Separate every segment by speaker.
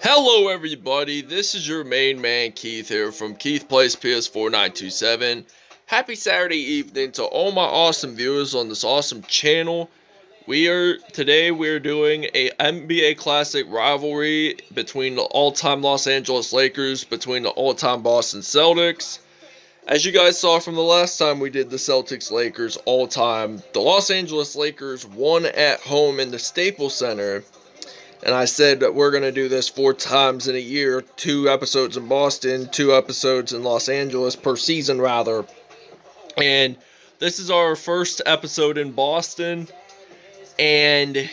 Speaker 1: Hello everybody, this is your main man Keith here from Keith Plays PS4 927. Happy Saturday evening to all my awesome viewers on this awesome channel. We're doing a NBA Classic rivalry between the all-time Los Angeles Lakers, between the all-time Boston Celtics. As you guys saw from the last time we did the Celtics-Lakers all-time, the Los Angeles Lakers won at home in the Staples Center. And I said that we're going to do this 4 times in a year, 2 episodes in Boston, 2 episodes in Los Angeles per season, rather. And this is our first episode in Boston. And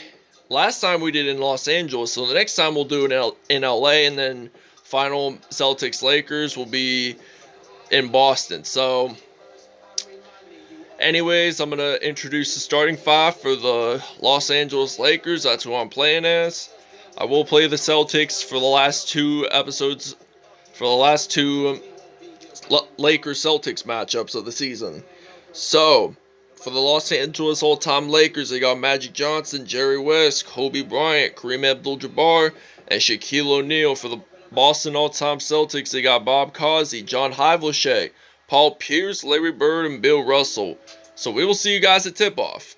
Speaker 1: last time we did in Los Angeles, so the next time we'll do it in LA, and then final Celtics Lakers will be in Boston. So, anyways, I'm going to introduce the starting 5 for the Los Angeles Lakers. That's who I'm playing as. I will play the Celtics for the last 2 episodes, for the last 2 Lakers-Celtics matchups of the season. So, for the Los Angeles all-time Lakers, they got Magic Johnson, Jerry West, Kobe Bryant, Kareem Abdul-Jabbar, and Shaquille O'Neal. For the Boston all-time Celtics, they got Bob Cousy, John Havlicek, Paul Pierce, Larry Bird, and Bill Russell. So we will see you guys at tip-off.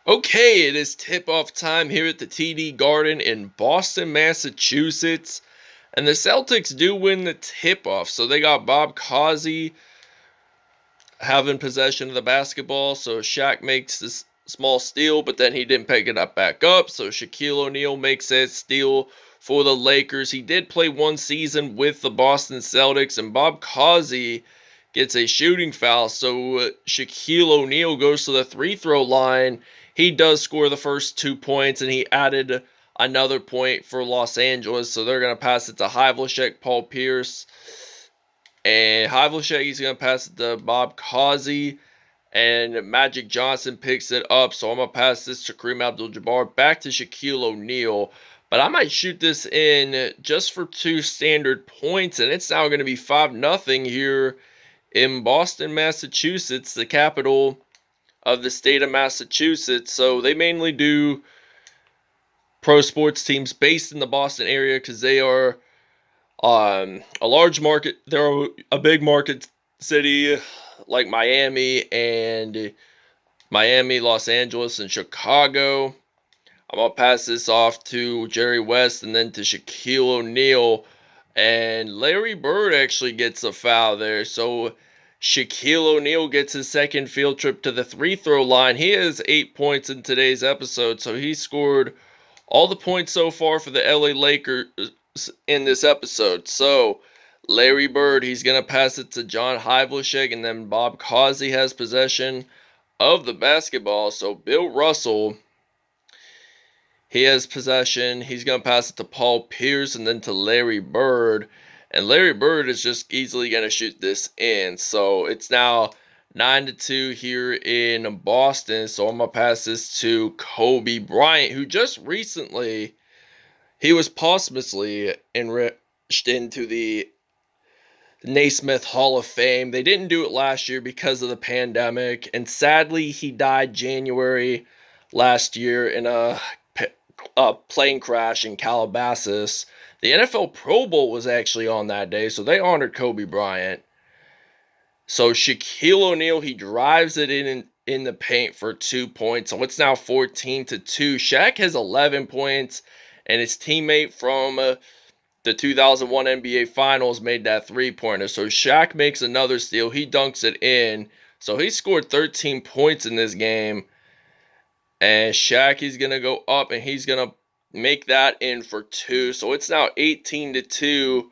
Speaker 1: Okay, it is tip-off time here at the TD Garden in Boston, Massachusetts. And the Celtics do win the tip-off. So they got Bob Cousy having possession of the basketball. So Shaq makes this small steal, but then he didn't pick it up back up. So Shaquille O'Neal makes that steal for the Lakers. He did play 1 season with the Boston Celtics, and Bob Cousy gets a shooting foul. So Shaquille O'Neal goes to the free-throw line. He does score the first 2 points, and he added another point for Los Angeles. So they're going to pass it to Havlicek, Paul Pierce. And Havlicek, he's going to pass it to Bob Cousy. And Magic Johnson picks it up. So I'm going to pass this to Kareem Abdul-Jabbar. Back to Shaquille O'Neal. But I might shoot this in just for 2 standard points. And it's now going to be 5-0 here in Boston, Massachusetts, the capital of the state of Massachusetts. So they mainly do pro sports teams based in the Boston area because they are a large market. They're a big market city like Miami, Los Angeles, and Chicago. I'm going to pass this off to Jerry West and then to Shaquille O'Neal. And Larry Bird actually gets a foul there. So Shaquille O'Neal gets his second field trip to the free-throw line. He has 8 points in today's episode, so he scored all the points so far for the LA Lakers in this episode. So Larry Bird, he's going to pass it to John Havlicek, and then Bob Cousy has possession of the basketball. So Bill Russell, he has possession. He's going to pass it to Paul Pierce and then to Larry Bird. And Larry Bird is just easily going to shoot this in. So it's now 9-2 here in Boston. So I'm going to pass this to Kobe Bryant, who just recently, he was posthumously enriched into the Naismith Hall of Fame. They didn't do it last year because of the pandemic. And sadly, he died January last year in a plane crash in Calabasas. The NFL Pro Bowl was actually on that day, so they honored Kobe Bryant. So Shaquille O'Neal, he drives it in the paint for 2 points. So it's now 14-2. Shaq has 11 points, and his teammate from the 2001 NBA Finals made that 3-pointer. So Shaq makes another steal. He dunks it in. So he scored 13 points in this game. And Shaq, he's going to go up, and he's going to make that in for 2. So it's now 18-2.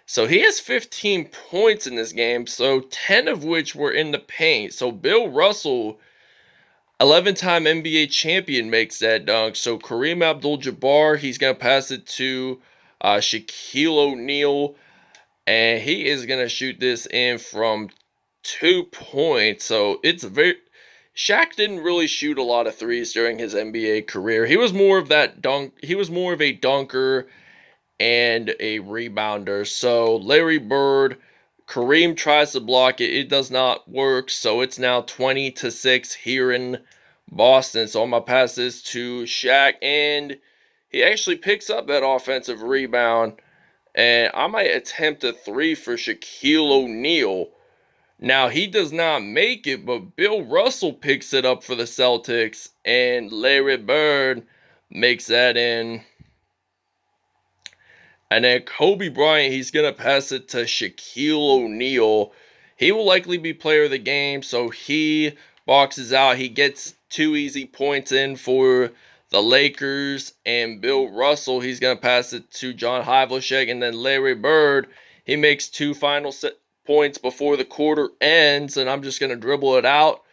Speaker 1: So he has 15 points in this game, so 10 of which were in the paint. So Bill Russell, 11-time NBA champion, makes that dunk. So Kareem Abdul-Jabbar, he's going to pass it to Shaquille O'Neal, and he is going to shoot this in from 2 points. So it's Shaq didn't really shoot a lot of threes during his NBA career. He was more of that he was more of a dunker and a rebounder. So Larry Bird, Kareem tries to block it. It does not work. So it's now 20-6 here in Boston. So I'm going to pass this to Shaq, and he actually picks up that offensive rebound, and I might attempt a three for Shaquille O'Neal. Now, he does not make it, but Bill Russell picks it up for the Celtics, and Larry Bird makes that in. And then Kobe Bryant, he's going to pass it to Shaquille O'Neal. He will likely be player of the game, so he boxes out. He gets 2 easy points in for the Lakers. And Bill Russell, he's going to pass it to John Havlicek. And then Larry Bird, he makes two final points before the quarter ends. And I'm just going to dribble it out.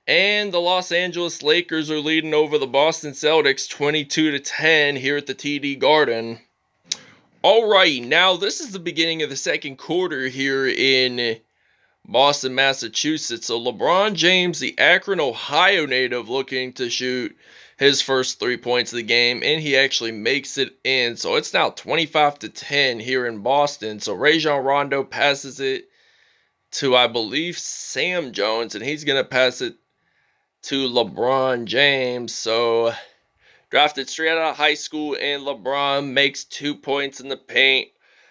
Speaker 1: And the Los Angeles Lakers are leading over the Boston Celtics 22-10 here at the TD Garden. Alright, now this is the beginning of the second quarter here in Boston, Massachusetts. So LeBron James, the Akron, Ohio native, looking to shoot his first 3 points of the game, and he actually makes it in. So it's now 25-10 here in Boston. So Rajon Rondo passes it to, I believe, Sam Jones, and he's going to pass it to LeBron James. So drafted straight out of high school, and LeBron makes 2 points in the paint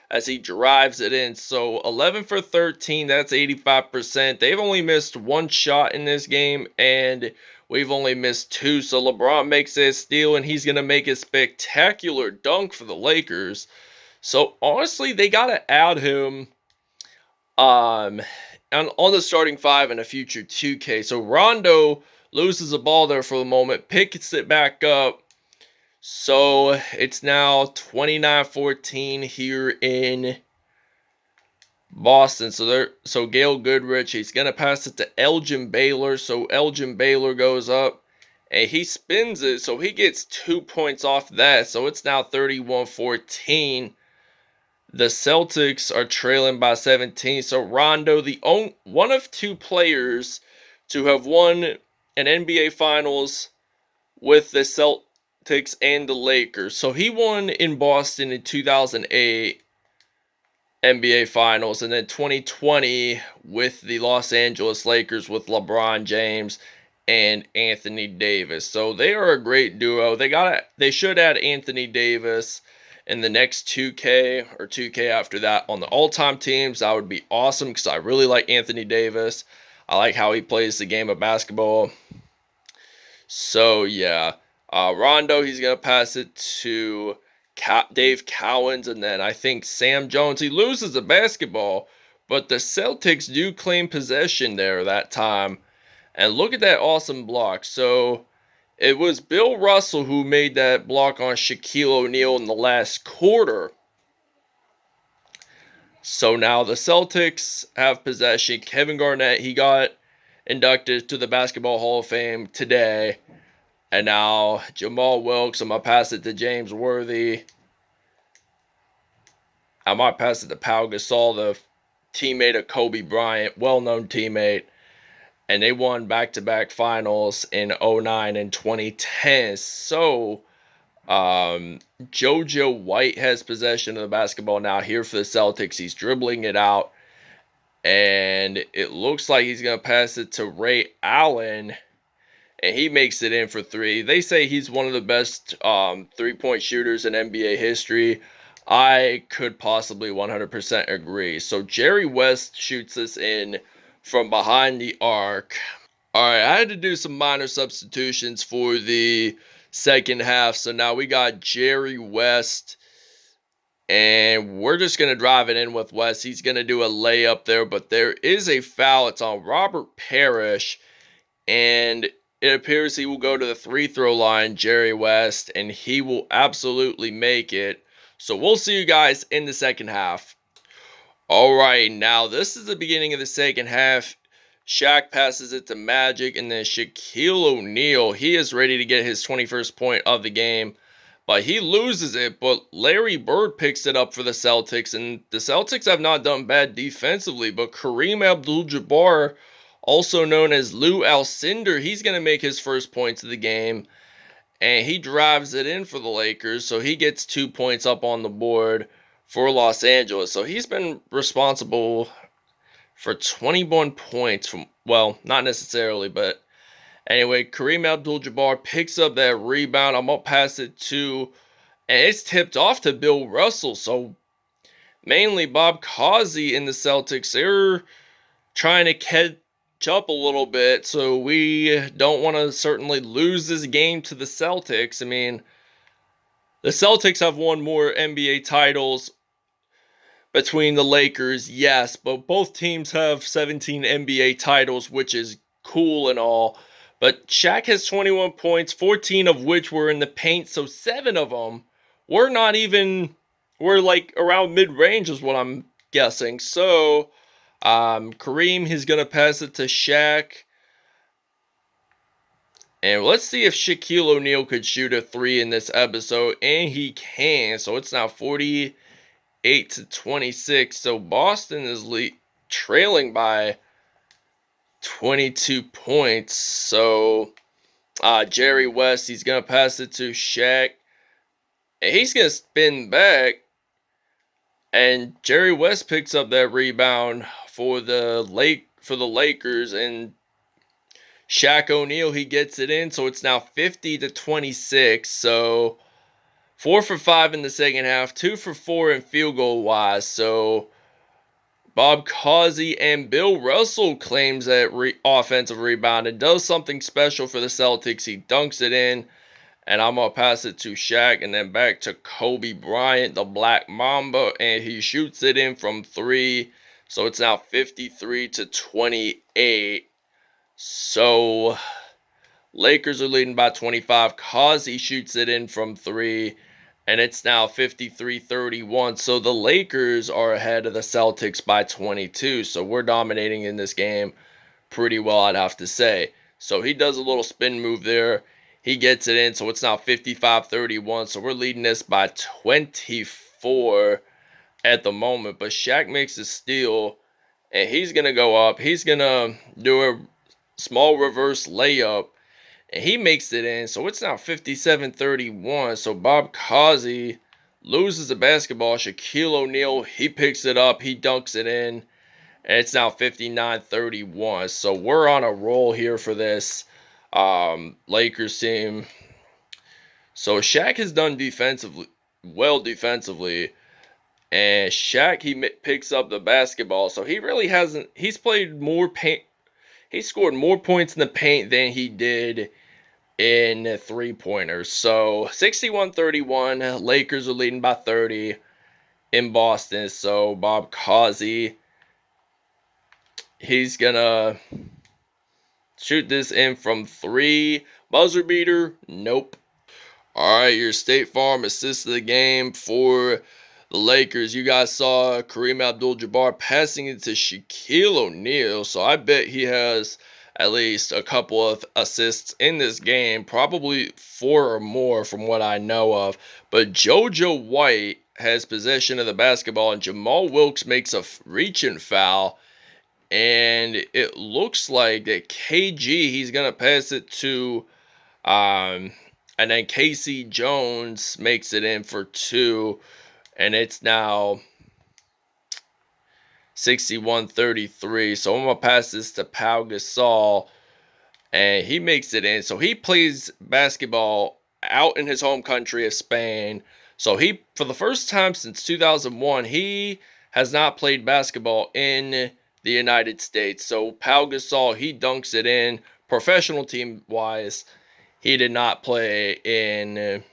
Speaker 1: as he drives it in. So 11 for 13, that's 85%. They've only missed one shot in this game, and we've only missed two. So LeBron makes a steal, and he's going to make a spectacular dunk for the Lakers. So honestly, they got to add him on the starting five in a future 2K. So Rondo loses the ball there for the moment, picks it back up. So it's now 29-14 here in Boston. So Gail Goodrich, he's gonna pass it to Elgin Baylor. So Elgin Baylor goes up and he spins it. So he gets 2 points off that. So it's now 31-14. The Celtics are trailing by 17. So Rondo, one of two players to have won an NBA Finals with the Celtics and the Lakers. So he won in Boston in 2008 NBA Finals, and then 2020 with the Los Angeles Lakers with LeBron James and Anthony Davis. So they are a great duo. They should add Anthony Davis in the next 2K or 2K after that on the all-time teams. That would be awesome because I really like Anthony Davis. I like how he plays the game of basketball. So yeah, Rondo, he's going to pass it to Dave Cowens, and then I think Sam Jones, he loses the basketball, but the Celtics do claim possession there that time. And look at that awesome block. So it was Bill Russell who made that block on Shaquille O'Neal in the last quarter. So now the Celtics have possession. Kevin Garnett, he got inducted to the Basketball Hall of Fame today. And now Jamal Wilkes, I'm going to pass it to James Worthy. I might pass it to Pau Gasol, the teammate of Kobe Bryant, well-known teammate. And they won back-to-back finals in 2009 and 2010. So, JoJo White has possession of the basketball now here for the Celtics. He's dribbling it out. And it looks like he's going to pass it to Ray Allen. And he makes it in for three. They say he's one of the best three-point shooters in NBA history. I could possibly 100% agree. So Jerry West shoots this in from behind the arc. Alright, I had to do some minor substitutions for the second half. So now we got Jerry West. And we're just going to drive it in with West. He's going to do a layup there. But there is a foul. It's on Robert Parrish. And it appears he will go to the free-throw line, Jerry West. And he will absolutely make it. So we'll see you guys in the second half. Alright, now this is the beginning of the second half. Shaq passes it to Magic, and then Shaquille O'Neal, he is ready to get his 21st point of the game. But he loses it, but Larry Bird picks it up for the Celtics. And the Celtics have not done bad defensively, but Kareem Abdul-Jabbar, also known as Lou Alcindor, he's going to make his first points of the game. And he drives it in for the Lakers, so he gets 2 points up on the board for Los Angeles. So he's been responsible for 21 points from, well, not necessarily, but anyway, Kareem Abdul-Jabbar picks up that rebound. I'm going to pass it to and it's tipped off to Bill Russell. So mainly Bob Cousy in the Celtics, they're trying to catch up a little bit. So we don't want to certainly lose this game to the Celtics. I mean, the Celtics have won more NBA titles between the Lakers, yes, but both teams have 17 NBA titles, which is cool and all. But Shaq has 21 points, 14 of which were in the paint, so 7 of them were not even, were like around mid-range is what I'm guessing. So, Kareem, he's going to pass it to Shaq. And let's see if Shaquille O'Neal could shoot a 3 in this episode, and he can. So it's now 48-26. So Boston is trailing by 22 points. So Jerry West, he's going to pass it to Shaq. And he's going to spin back. And Jerry West picks up that rebound for the Lakers. And Shaq O'Neal, he gets it in. So it's now 50-26. So 4 for 5 in the second half, 2 for 4 in field goal wise. So Bob Cousy and Bill Russell claims that offensive rebound and does something special for the Celtics. He dunks it in, and I'm going to pass it to Shaq and then back to Kobe Bryant, the Black Mamba, and he shoots it in from 3. So it's now 53-28. So Lakers are leading by 25. Cousy shoots it in from 3. And it's now 53-31. So the Lakers are ahead of the Celtics by 22. So we're dominating in this game pretty well, I'd have to say. So he does a little spin move there. He gets it in. So it's now 55-31. So we're leading this by 24 at the moment. But Shaq makes a steal. And he's going to go up. He's going to do a small reverse layup. And he makes it in. So it's now 57-31. So Bob Cousy loses the basketball. Shaquille O'Neal, he picks it up. He dunks it in. And it's now 59-31. So we're on a roll here for this Lakers team. So Shaq has done defensively, well defensively. And Shaq, he picks up the basketball. So he really hasn't, he's played more paint. He scored more points in the paint than he did in three-pointers. So 61-31. Lakers are leading by 30 in Boston. So Bob Cousy, he's going to shoot this in from 3. Buzzer beater? Nope. All right, your State Farm assist of the game for the Lakers. You guys saw Kareem Abdul-Jabbar passing it to Shaquille O'Neal. So I bet he has at least a couple of assists in this game. Probably 4 or more from what I know of. But JoJo White has possession of the basketball. And Jamal Wilkes makes a reaching foul. And it looks like that KG, he's going to pass it to... and then Casey Jones makes it in for 2. And it's now 61-33. So I'm going to pass this to Pau Gasol. And he makes it in. So he plays basketball out in his home country of Spain. So he, for the first time since 2001, he has not played basketball in the United States. So Pau Gasol, he dunks it in. Professional team-wise, he did not play in...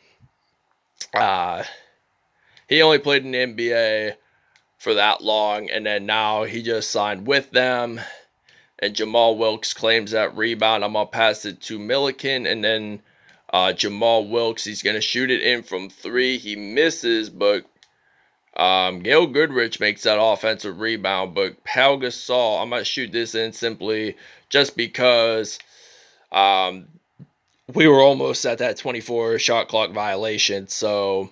Speaker 1: he only played in the NBA for that long, and then now he just signed with them. And Jamal Wilkes claims that rebound. I'm going to pass it to Milliken, and then Jamal Wilkes, he's going to shoot it in from 3. He misses, but Gail Goodrich makes that offensive rebound. But Pau Gasol, I'm going to shoot this in simply just because we were almost at that 24 shot clock violation. So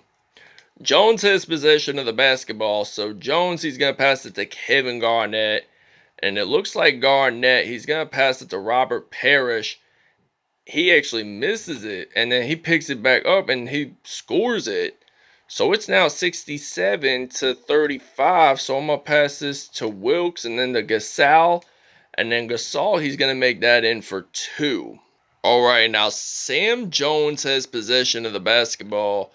Speaker 1: Jones has possession of the basketball. So Jones, he's going to pass it to Kevin Garnett. And it looks like Garnett, he's going to pass it to Robert Parrish. He actually misses it. And then he picks it back up and he scores it. So it's now 67-35. So I'm going to pass this to Wilkes and then to Gasol. And then Gasol, he's going to make that in for 2. All right, now Sam Jones has possession of the basketball.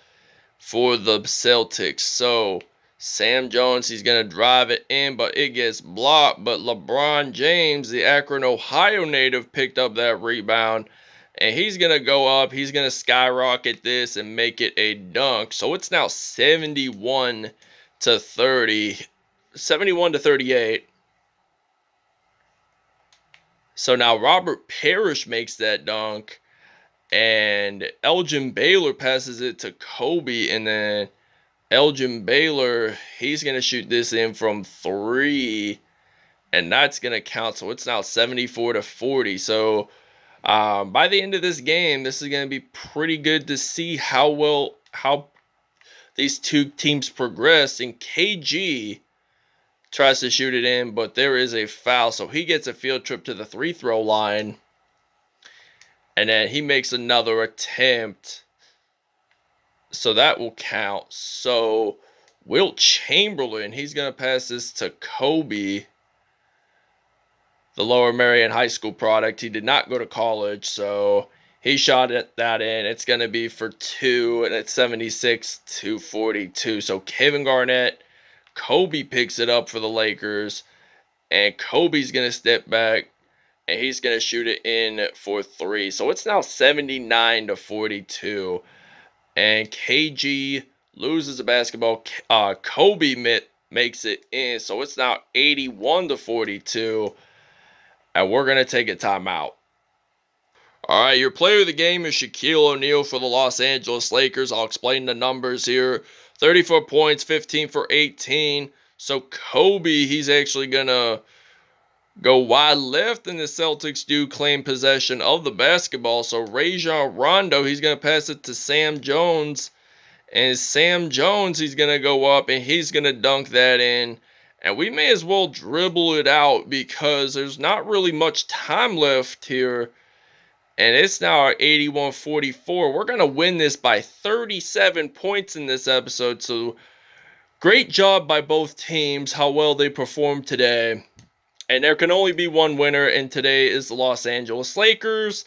Speaker 1: for the Celtics. So Sam Jones, he's going to drive it in, but it gets blocked. But LeBron James, the Akron, Ohio native, picked up that rebound. And he's going to go up. He's going to skyrocket this and make it a dunk. So it's now 71 to 30. 71 to 38. So now Robert Parrish makes that dunk. And Elgin Baylor passes it to Kobe. And then Elgin Baylor, he's going to shoot this in from 3. And that's going to count. So it's now 74 to 40. So by the end of this game, this is going to be pretty good to see how these two teams progress. And KG tries to shoot it in, but there is a foul. So he gets a field trip to the free throw line. And then he makes another attempt. So that will count. So Wilt Chamberlain, he's going to pass this to Kobe, the Lower Merion High School product. He did not go to college, so he shot that in. It's going to be for 2, and it's 76 to 42. So Kevin Garnett, Kobe picks it up for the Lakers, and Kobe's going to step back, and he's going to shoot it in for 3. So it's now 79 to 42. And KG loses the basketball. Kobe makes it in. So it's now 81 to 42. And we're going to take a timeout. All right, your player of the game is Shaquille O'Neal for the Los Angeles Lakers. I'll explain the numbers here. 34 points, 15 for 18. So Kobe, he's actually going to go wide left, and the Celtics do claim possession of the basketball. So Rajon Rondo, he's going to pass it to Sam Jones. And Sam Jones, he's going to go up, and he's going to dunk that in. And we may as well dribble it out because there's not really much time left here. And it's now 81-44. We're going to win this by 37 points in this episode. So great job by both teams, how well they performed today. And there can only be one winner, and today is the Los Angeles Lakers.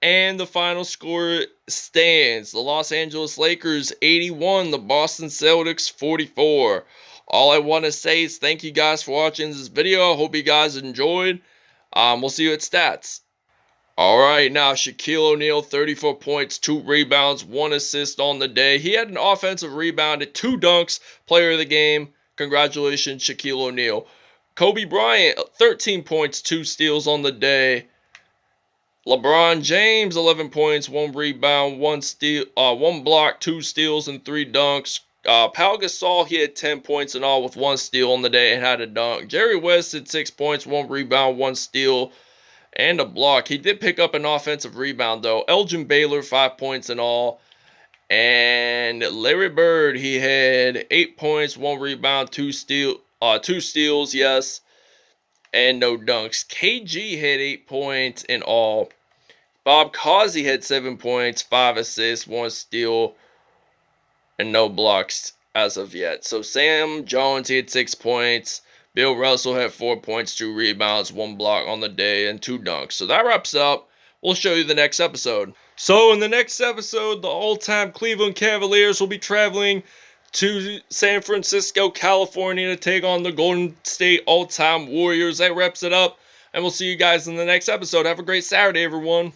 Speaker 1: And the final score stands. The Los Angeles Lakers 81, the Boston Celtics 44. All I want to say is thank you guys for watching this video. I hope you guys enjoyed. We'll see you at stats. Alright, now Shaquille O'Neal, 34 points, 2 rebounds, 1 assist on the day. He had an offensive rebound and 2 dunks. Player of the game. Congratulations, Shaquille O'Neal. Kobe Bryant, 13 points, 2 steals on the day. LeBron James, 11 points, 1 rebound, 1 steal, 1 block, 2 steals, and 3 dunks. Pau Gasol, he had 10 points in all with 1 steal on the day and had a dunk. Jerry West had 6 points, 1 rebound, 1 steal, and a block. He did pick up an offensive rebound, though. Elgin Baylor, 5 points in all. And Larry Bird, he had 8 points, 1 rebound, 2 steals, yes, and no dunks. KG had 8 points in all. Bob Cousy had 7 points, 5 assists, 1 steal, and no blocks as of yet. So Sam Jones, he had 6 points. Bill Russell had 4 points, 2 rebounds, 1 block on the day, and 2 dunks. So that wraps up. We'll show you the next episode. So in the next episode, the all-time Cleveland Cavaliers will be traveling to San Francisco, California to take on the Golden State all-time Warriors. That wraps it up, and we'll see you guys in the next episode. Have a great Saturday, everyone.